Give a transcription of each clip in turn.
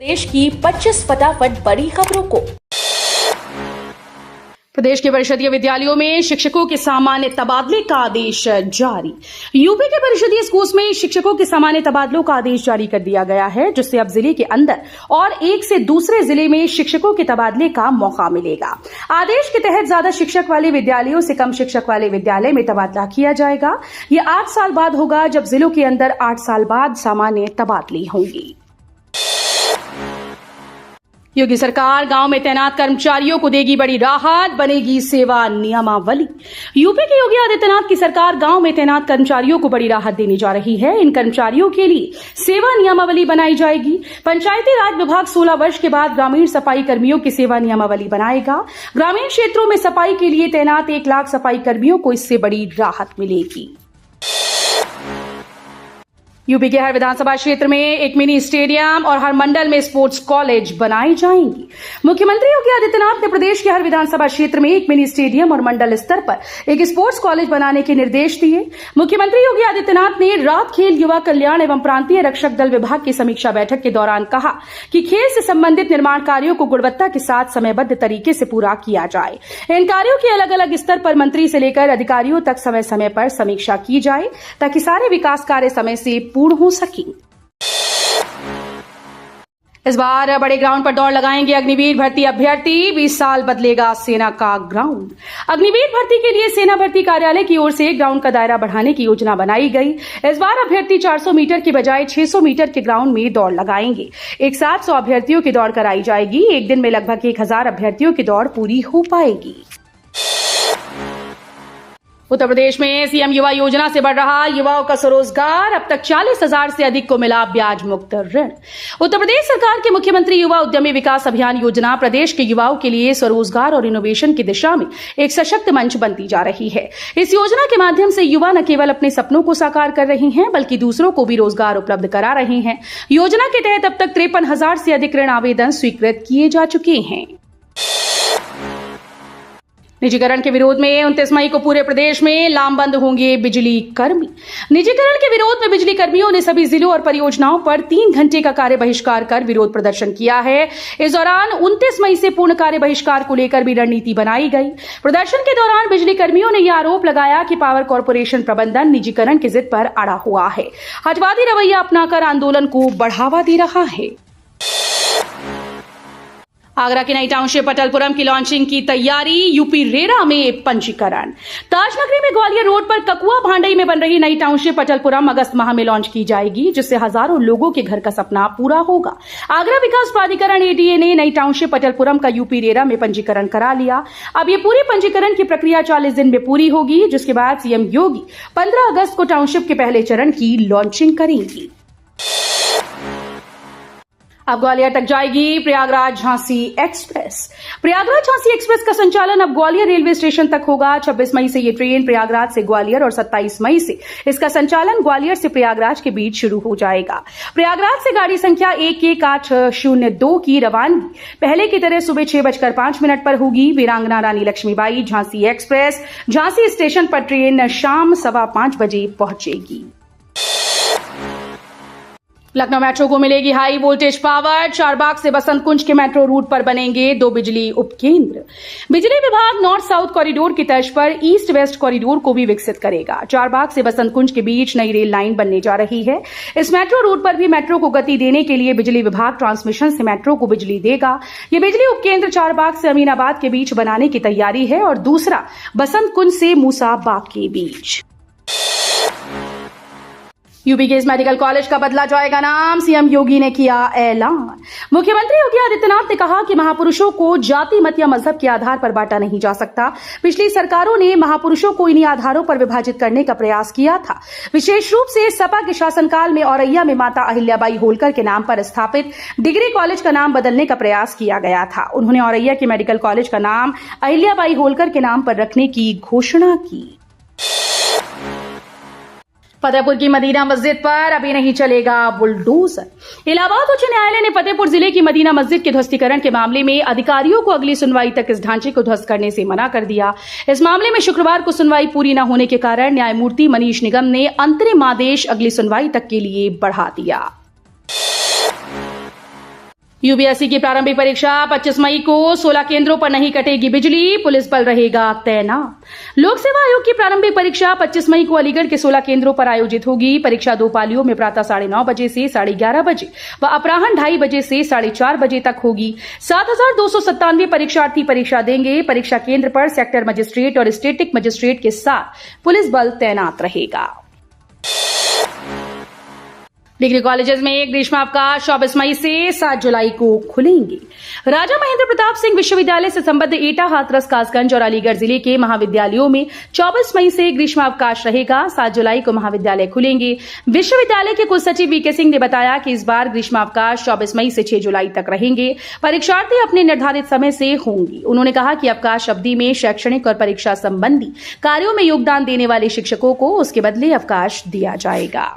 देश की 25 फटाफट बड़ी खबरों को। प्रदेश के परिषदीय विद्यालयों में शिक्षकों के सामान्य तबादले का आदेश जारी। यूपी के परिषदीय स्कूल में शिक्षकों के सामान्य तबादलों का आदेश जारी कर दिया गया है, जिससे अब जिले के अंदर और एक से दूसरे जिले में शिक्षकों के तबादले का मौका मिलेगा। आदेश के तहत ज्यादा शिक्षक वाले विद्यालयों से कम शिक्षक वाले विद्यालय में तबादला किया जाएगा। यह 8 साल बाद होगा, जब जिलों के अंदर 8 साल बाद सामान्य तबादले होंगी। योगी सरकार गांव में तैनात कर्मचारियों को देगी बड़ी राहत, बनेगी सेवा नियमावली। यूपी के योगी आदित्यनाथ की सरकार गांव में तैनात कर्मचारियों को बड़ी राहत देने जा रही है। इन कर्मचारियों के लिए सेवा नियमावली बनाई जाएगी। पंचायती राज विभाग 16 वर्ष के बाद ग्रामीण सफाई कर्मियों की सेवा नियमावली बनाएगा। ग्रामीण क्षेत्रों में सफाई के लिए तैनात 1 लाख सफाई कर्मियों को इससे बड़ी राहत मिलेगी। यूपी के हर विधानसभा क्षेत्र में एक मिनी स्टेडियम और हर मंडल में स्पोर्ट्स कॉलेज बनाए जाएंगे। मुख्यमंत्री योगी आदित्यनाथ ने प्रदेश के हर विधानसभा क्षेत्र में एक मिनी स्टेडियम और मंडल स्तर पर एक स्पोर्ट्स कॉलेज बनाने के निर्देश दिए। मुख्यमंत्री योगी आदित्यनाथ ने रात खेल युवा कल्याण एवं प्रांतीय रक्षक दल विभाग की समीक्षा बैठक के दौरान कहा कि खेल से संबंधित निर्माण कार्यों को गुणवत्ता के साथ समयबद्ध तरीके से पूरा किया जाए। इन कार्यों की अलग अलग स्तर पर मंत्री से लेकर अधिकारियों तक समय समय पर समीक्षा की जाए, ताकि सारे विकास कार्य समय से पूर्ण हो सके। इस बार बड़े ग्राउंड पर दौड़ लगाएंगे अग्निवीर भर्ती अभ्यर्थी। 20 साल बदलेगा सेना का ग्राउंड। अग्निवीर भर्ती के लिए सेना भर्ती कार्यालय की ओर से ग्राउंड का दायरा बढ़ाने की योजना बनाई गई। इस बार अभ्यर्थी 400 मीटर के बजाय 600 मीटर के ग्राउंड में दौड़ लगाएंगे। एक साथ 100 अभ्यर्थियों की दौड़ कराई जाएगी। एक दिन में लगभग 1000 अभ्यर्थियों की दौड़ पूरी हो पाएगी। उत्तर प्रदेश में सीएम युवा योजना से बढ़ रहा युवाओं का स्वरोजगार। अब तक 40,000 से अधिक को मिला ब्याज मुक्त ऋण। उत्तर प्रदेश सरकार के मुख्यमंत्री युवा उद्यमी विकास अभियान योजना प्रदेश के युवाओं के लिए स्वरोजगार और इनोवेशन की दिशा में एक सशक्त मंच बनती जा रही है। इस योजना के माध्यम से युवा न केवल अपने सपनों को साकार कर रहे हैं, बल्कि दूसरों को भी रोजगार उपलब्ध करा रहे हैं। योजना के तहत अब तक 53,000 से अधिक ऋण आवेदन स्वीकृत किए जा चुके हैं। निजीकरण के विरोध में 29 मई को पूरे प्रदेश में लामबंद होंगे बिजली कर्मी। निजीकरण के विरोध में बिजली कर्मियों ने सभी जिलों और परियोजनाओं पर 3 घंटे का कार्य बहिष्कार कर विरोध प्रदर्शन किया है। इस दौरान 29 मई से पूर्ण कार्य बहिष्कार को लेकर भी रणनीति बनाई गई। प्रदर्शन के दौरान बिजली कर्मियों ने यह आरोप लगाया कि पावर कॉर्पोरेशन प्रबंधन निजीकरण की जिद पर अड़ा हुआ है, हटवादी रवैया अपनाकर आंदोलन को बढ़ावा दे रहा है। आगरा की नई टाउनशिप पटलपुरम की लॉन्चिंग की तैयारी। यूपी रेरा में पंजीकरण। ताजनगरी में ग्वालियर रोड पर ककुआ भांडई में बन रही नई टाउनशिप पटलपुरम अगस्त माह में लॉन्च की जाएगी, जिससे हजारों लोगों के घर का सपना पूरा होगा। आगरा विकास प्राधिकरण एडीए ने नई टाउनशिप पटलपुरम का यूपी रेरा में पंजीकरण करा लिया। अब ये पूरी पंजीकरण की प्रक्रिया 40 दिन में पूरी होगी, जिसके बाद सीएम योगी 15 अगस्त को टाउनशिप के पहले चरण की लॉन्चिंग करेंगी। अब ग्वालियर तक जाएगी प्रयागराज झांसी एक्सप्रेस। प्रयागराज झांसी एक्सप्रेस का संचालन अब ग्वालियर रेलवे स्टेशन तक होगा। 26 मई से ये ट्रेन प्रयागराज से ग्वालियर और 27 मई से इसका संचालन ग्वालियर से प्रयागराज के बीच शुरू हो जाएगा। प्रयागराज से गाड़ी संख्या 11802 की रवानगी पहले की तरह सुबह 6:05 पर होगी। वीरांगना रानी लक्ष्मीबाई झांसी एक्सप्रेस झांसी स्टेशन पर ट्रेन शाम 5:15 बजे पहुंचेगी। लखनऊ मेट्रो को मिलेगी हाई वोल्टेज पावर। चारबाग से बसंत कुंज के मेट्रो रूट पर बनेंगे 2 बिजली उपकेंद्र। बिजली विभाग नॉर्थ साउथ कॉरिडोर की तर्ज पर ईस्ट वेस्ट कॉरिडोर को भी विकसित करेगा। चारबाग से बसंत कुंज के बीच नई रेल लाइन बनने जा रही है। इस मेट्रो रूट पर भी मेट्रो को गति देने के लिए बिजली विभाग ट्रांसमिशन से मेट्रो को बिजली देगा। ये बिजली उपकेंद्र चारबाग से अमीनाबाद के बीच बनाने की तैयारी है और दूसरा बसंत कुंज से मूसाबाग के बीच। यूपी के इस मेडिकल कॉलेज का बदला जाएगा नाम। सीएम योगी ने किया ऐलान। मुख्यमंत्री योगी आदित्यनाथ ने कहा कि महापुरुषों को जाति मत या मजहब के आधार पर बांटा नहीं जा सकता। पिछली सरकारों ने महापुरुषों को इन्हीं आधारों पर विभाजित करने का प्रयास किया था। विशेष रूप से सपा के शासनकाल में औरैया में माता अहिल्याबाई होलकर के नाम पर स्थापित डिग्री कॉलेज का नाम बदलने का प्रयास किया गया था। उन्होंने औरैया के मेडिकल कॉलेज का नाम अहिल्याबाई होलकर के नाम पर रखने की घोषणा की। फतेहपुर की मदीना मस्जिद पर अभी नहीं चलेगा बुलडोजर। इलाहाबाद उच्च न्यायालय ने फतेहपुर जिले की मदीना मस्जिद के ध्वस्तीकरण के मामले में अधिकारियों को अगली सुनवाई तक इस ढांचे को ध्वस्त करने से मना कर दिया। इस मामले में शुक्रवार को सुनवाई पूरी न होने के कारण न्यायमूर्ति मनीष निगम ने अंतरिम आदेश अगली सुनवाई तक के लिए बढ़ा दिया। यूपीएससी की प्रारंभिक परीक्षा 25 मई को 16 केंद्रों पर नहीं कटेगी बिजली, पुलिस बल रहेगा तैनात। लोक सेवा आयोग की प्रारंभिक परीक्षा 25 मई को अलीगढ़ के 16 केंद्रों पर आयोजित होगी। परीक्षा 2 पालियों में प्रातः 9:30 बजे से 11:30 बजे व अपराह्न 2:30 बजे से 4:30 बजे तक होगी। 7,297 परीक्षार्थी परीक्षा देंगे। परीक्षा केंद्र पर सेक्टर मजिस्ट्रेट और स्टेटिक मजिस्ट्रेट के साथ पुलिस बल तैनात रहेगा। डिग्री कॉलेजेस में ग्रीष्मावकाश 24 मई से 7 जुलाई को खुलेंगे। राजा महेंद्र प्रताप सिंह विश्वविद्यालय से संबद्ध एटा, हाथरस, कासगंज और अलीगढ़ जिले के महाविद्यालयों में 24 मई से ग्रीष्मावकाश रहेगा। 7 जुलाई को महाविद्यालय खुलेंगे। विश्वविद्यालय के कुलसचिव वीके सिंह ने बताया कि इस बार ग्रीष्मावकाश 24 मई से 6 जुलाई तक रहेंगे। परीक्षार्थी अपने निर्धारित समय से होंगी। उन्होंने कहा कि अवकाश अवधि में शैक्षणिक और परीक्षा संबंधी कार्यों में योगदान देने वाले शिक्षकों को उसके बदले अवकाश दिया जाएगा।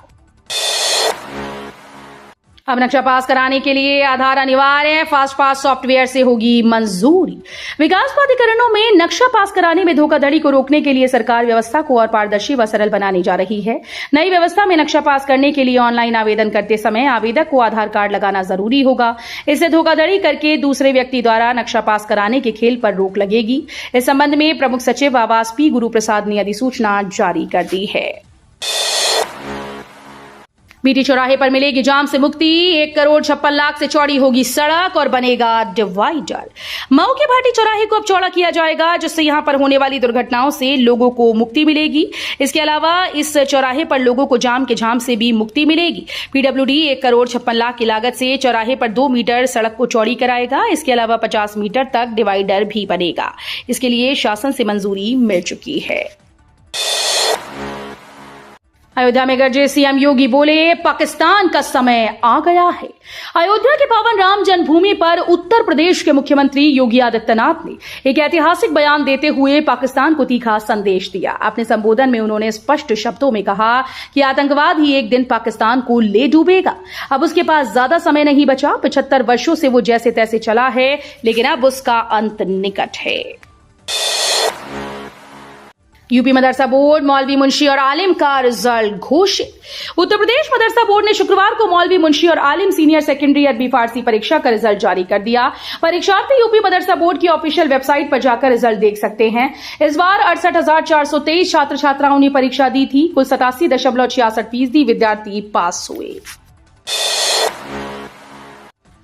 अब नक्शा पास कराने के लिए आधार अनिवार्य है। फास्ट पास सॉफ्टवेयर से होगी मंजूरी। विकास प्राधिकरणों में नक्शा पास कराने में धोखाधड़ी को रोकने के लिए सरकार व्यवस्था को और पारदर्शी व सरल बनाने जा रही है। नई व्यवस्था में नक्शा पास करने के लिए ऑनलाइन आवेदन करते समय आवेदक को आधार कार्ड लगाना जरूरी होगा। इससे धोखाधड़ी करके दूसरे व्यक्ति द्वारा नक्शा पास कराने के खेल पर रोक लगेगी। इस संबंध में प्रमुख सचिव आवास पी गुरु प्रसाद ने अधिसूचना जारी कर दी है। बीटी चौराहे पर मिलेगी जाम से मुक्ति। 1,56,00,000 से चौड़ी होगी सड़क और बनेगा डिवाइडर। मऊ के भाटी चौराहे को अब चौड़ा किया जाएगा, जिससे यहां पर होने वाली दुर्घटनाओं से लोगों को मुक्ति मिलेगी। इसके अलावा इस चौराहे पर लोगों को जाम के झाम से भी मुक्ति मिलेगी। पीडब्ल्यूडी 1,56,00,000 की लागत से चौराहे पर 2 मीटर सड़क को चौड़ी कराएगा। इसके अलावा 50 मीटर तक डिवाइडर भी बनेगा। इसके लिए शासन से मंजूरी मिल चुकी है। अयोध्या में गरजे सीएम योगी, बोले पाकिस्तान का समय आ गया है। अयोध्या के पावन राम जन्मभूमि पर उत्तर प्रदेश के मुख्यमंत्री योगी आदित्यनाथ ने एक ऐतिहासिक बयान देते हुए पाकिस्तान को तीखा संदेश दिया। अपने संबोधन में उन्होंने स्पष्ट शब्दों में कहा कि आतंकवाद ही एक दिन पाकिस्तान को ले डूबेगा। अब उसके पास ज्यादा समय नहीं बचा। 75 वर्षों से वो जैसे तैसे चला है, लेकिन अब उसका अंत निकट है। यूपी मदरसा बोर्ड, मौलवी मुंशी और आलिम का रिजल्ट घोषित। उत्तर प्रदेश मदरसा बोर्ड ने शुक्रवार को मौलवी मुंशी और आलिम सीनियर सेकेंडरी अरबी फारसी परीक्षा का रिजल्ट जारी कर दिया। परीक्षार्थी यूपी मदरसा बोर्ड की ऑफिशियल वेबसाइट पर जाकर रिजल्ट देख सकते हैं। इस बार 68,423 छात्र छात्राओं ने परीक्षा दी थी। कुल 87.66% विद्यार्थी पास हुए।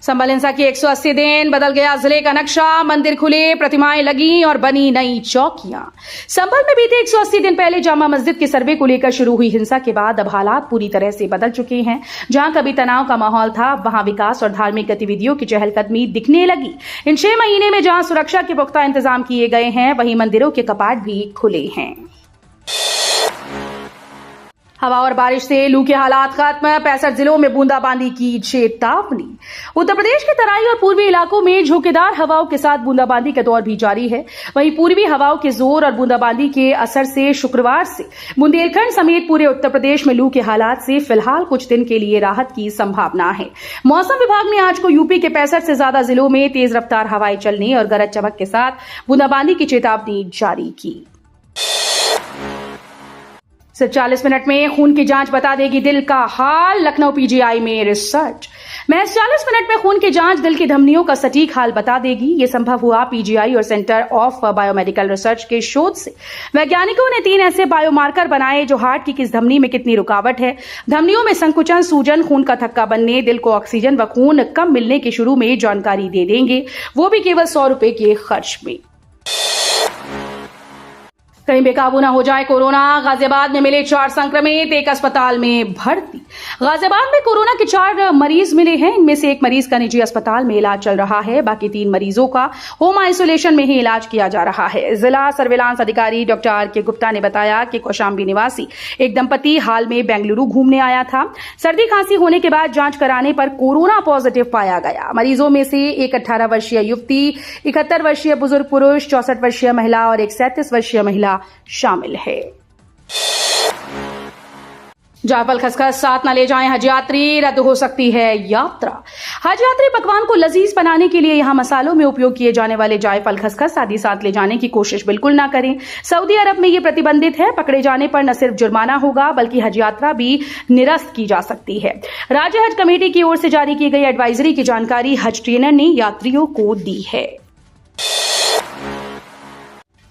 संभल हिंसा के 180 दिन, बदल गया जिले का नक्शा। मंदिर खुले, प्रतिमाएं लगी और बनी नई चौकियां। संभल में बीते 180 दिन पहले जामा मस्जिद के सर्वे को लेकर शुरू हुई हिंसा के बाद अब हालात पूरी तरह से बदल चुके हैं। जहां कभी तनाव का माहौल था, वहां विकास और धार्मिक गतिविधियों की चहलकदमी दिखने लगी। इन 6 महीने में जहां सुरक्षा के पुख्ता इंतजाम किए गए हैं, वहीं मंदिरों के कपाट भी खुले हैं। हवा और बारिश से लू के हालात खत्म। 65 जिलों में बूंदाबांदी की चेतावनी। उत्तर प्रदेश के तराई और पूर्वी इलाकों में झोंकेदार हवाओं के साथ बूंदाबांदी का दौर भी जारी है। वहीं पूर्वी हवाओं के जोर और बूंदाबांदी के असर से शुक्रवार से बुंदेलखंड समेत पूरे उत्तर प्रदेश में लू के हालात से फिलहाल कुछ दिन के लिए राहत की संभावना है। मौसम विभाग ने आज को यूपी के 65 से ज्यादा जिलों में तेज रफ्तार हवाएं चलने और गरज चमक के साथ बूंदाबांदी की चेतावनी जारी की। सिर्फ 40 मिनट में खून की जांच बता देगी दिल का हाल। लखनऊ पीजीआई में रिसर्च। महज 40 मिनट में खून की जांच दिल की धमनियों का सटीक हाल बता देगी। ये संभव हुआ पीजीआई और सेंटर ऑफ बायोमेडिकल रिसर्च के शोध से। वैज्ञानिकों ने 3 ऐसे बायोमार्कर बनाए जो हार्ट की किस धमनी में कितनी रुकावट है, धमनियों में संकुचन, सूजन, खून का थक्का बनने, दिल को ऑक्सीजन व खून कम मिलने के शुरू में जानकारी दे देंगे, वो भी केवल 100 रुपए के खर्च में। कहीं बेकाबू न हो जाए कोरोना। गाजियाबाद में मिले 4 संक्रमित, एक अस्पताल में भर्ती। गाजियाबाद में कोरोना के 4 मरीज मिले हैं। इनमें से एक मरीज का निजी अस्पताल में इलाज चल रहा है। बाकी 3 मरीजों का होम आइसोलेशन में ही इलाज किया जा रहा है। जिला सर्विलांस अधिकारी डॉक्टर आर.के. गुप्ता ने बताया कि कौशाम्बी निवासी एक दंपति हाल में बेंगलुरु घूमने आया था। सर्दी खांसी होने के बाद जांच कराने पर कोरोना पॉजिटिव पाया गया। मरीजों में से एक 18 वर्षीय युवती, 71 वर्षीय बुजुर्ग पुरुष, 64 वर्षीय महिला और एक 37 वर्षीय महिला शामिल है। जायफल खसखस साथ न ले जाएं हज यात्री, रद्द हो सकती है यात्रा। हज यात्री पकवान को लजीज बनाने के लिए यहां मसालों में उपयोग किए जाने वाले जायफल खसखस आदि साथ ले जाने की कोशिश बिल्कुल ना करें। सऊदी अरब में ये प्रतिबंधित है। पकड़े जाने पर न सिर्फ जुर्माना होगा बल्कि हज यात्रा भी निरस्त की जा सकती है। राज्य हज कमेटी की ओर से जारी की गई एडवाइजरी की जानकारी हज ट्रेनर ने यात्रियों को दी है।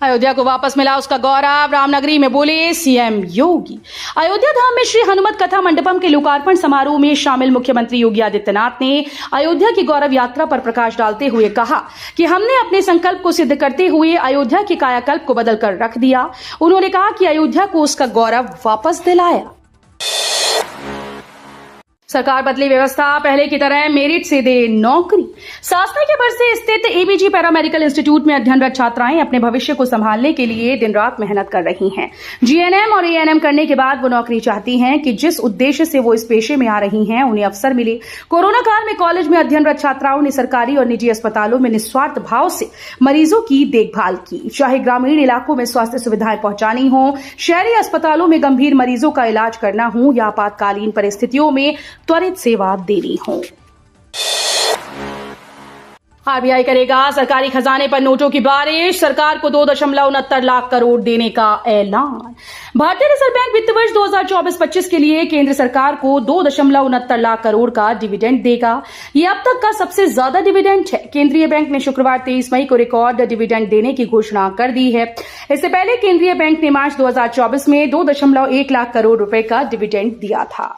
अयोध्या को वापस मिला उसका गौरव, रामनगरी में बोले सीएम योगी। अयोध्या धाम में श्री हनुमत कथा मंडपम के लोकार्पण समारोह में शामिल मुख्यमंत्री योगी आदित्यनाथ ने अयोध्या की गौरव यात्रा पर प्रकाश डालते हुए कहा कि हमने अपने संकल्प को सिद्ध करते हुए अयोध्या के कायाकल्प को बदल कर रख दिया। उन्होंने कहा कि अयोध्या को उसका गौरव वापस दिलाया। सरकार बदली व्यवस्था, पहले की तरह मेरिट से दे नौकरी। सासना के बरसे स्थित एबीजी पैरामेडिकल इंस्टीट्यूट में अध्ययनरत छात्राएं अपने भविष्य को संभालने के लिए दिन रात मेहनत कर रही हैं। जीएनएम और एएनएम करने के बाद वो नौकरी चाहती हैं कि जिस उद्देश्य से वो इस पेशे में आ रही हैं उन्हें अवसर मिले। कोरोना काल में कॉलेज में अध्ययनरत छात्राओं ने सरकारी और निजी अस्पतालों में निस्वार्थ भाव से मरीजों की देखभाल की। चाहे ग्रामीण इलाकों में स्वास्थ्य सुविधाएं पहुंचानी हो, शहरी अस्पतालों में गंभीर मरीजों का इलाज करना हो या आपातकालीन परिस्थितियों में त्वरित सेवा देनी हो। आरबीआई करेगा सरकारी खजाने पर नोटों की बारिश, सरकार को 2.69 लाख करोड़ देने का ऐलान। भारतीय रिजर्व बैंक वित्त वर्ष 2024-25 के लिए केंद्र सरकार को 2.69 लाख करोड़ का डिविडेंड देगा। यह अब तक का सबसे ज्यादा डिविडेंड है। केंद्रीय बैंक ने शुक्रवार 23 मई को रिकॉर्ड डिविडेंड देने की घोषणा कर दी है। इससे पहले केंद्रीय बैंक ने मार्च 2024 में 2.1 लाख करोड़ रुपए का डिविडेंड दिया था।